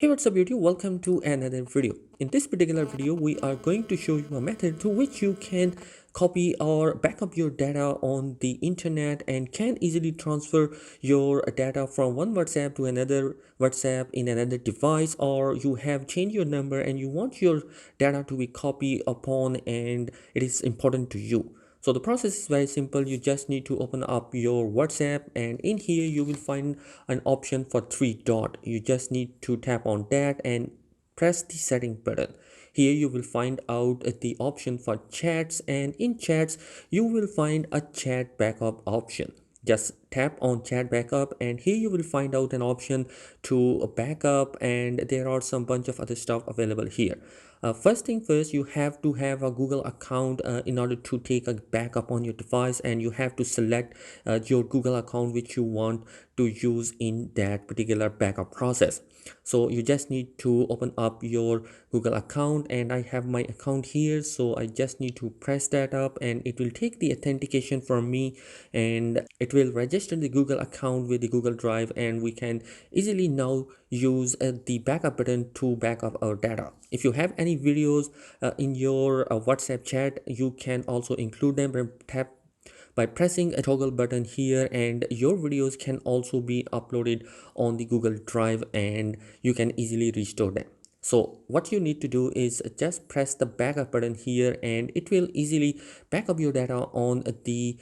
Hey, what's up YouTube? Welcome to another video. In this particular video, we are going to show you a method through which you can copy or backup your data on the internet and can easily transfer your data from one WhatsApp to another WhatsApp in another device, or you have changed your number and you want your data to be copied upon and it is important to you. So the process is very simple. You just need to open up your WhatsApp, and in here you will find an option for three dot. You just need to tap on that and press the setting button. Here you will find out the option for chats, and in chats you will find a chat backup option. Just tap on chat backup, and here you will find out an option to backup, and there are some bunch of other stuff available here. First thing first, you have to have a Google account in order to take a backup on your device, and you have to select your Google account which you want to use in that particular backup process. So you just need to open up your Google account, and I have my account here, so I just need to press that up and it will take the authentication from me, and it will register the Google account with the Google Drive, and we can easily now use the backup button to back up our data. If you have any videos in your WhatsApp chat, you can also include them by pressing a toggle button here, and your videos can also be uploaded on the Google Drive and you can easily restore them. So what you need to do is just press the backup button here, and it will easily back up your data on the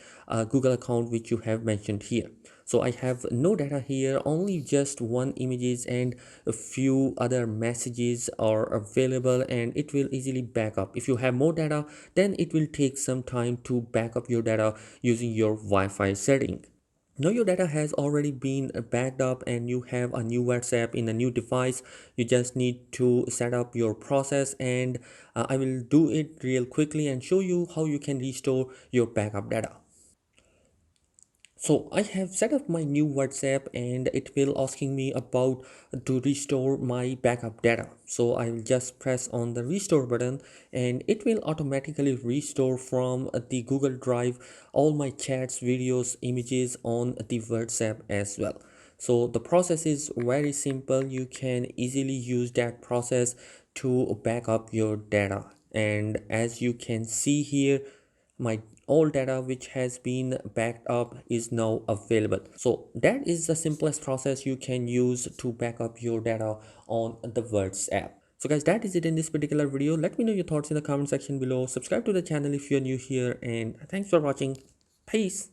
Google account which you have mentioned here. So I have no data here, only just one images and a few other messages are available, and it will easily back up. If you have more data, then it will take some time to back up your data using your Wi-Fi setting. Now your data has already been backed up and you have a new WhatsApp in a new device. You just need to set up your process, and I will do it real quickly and show you how you can restore your backup data. So I have set up my new WhatsApp, and it will asking me about to restore my backup data. So I will just press on the restore button, and it will automatically restore from the Google Drive all my chats, videos, images on the WhatsApp as well. So the process is very simple. You can easily use that process to back up your data. And as you can see here, my all data which has been backed up is now available. So that is the simplest process you can use to back up your data on the WhatsApp. So guys, that is it in this particular video. Let me know your thoughts in the comment section below. Subscribe to the channel if you're new here, and thanks for watching. Peace.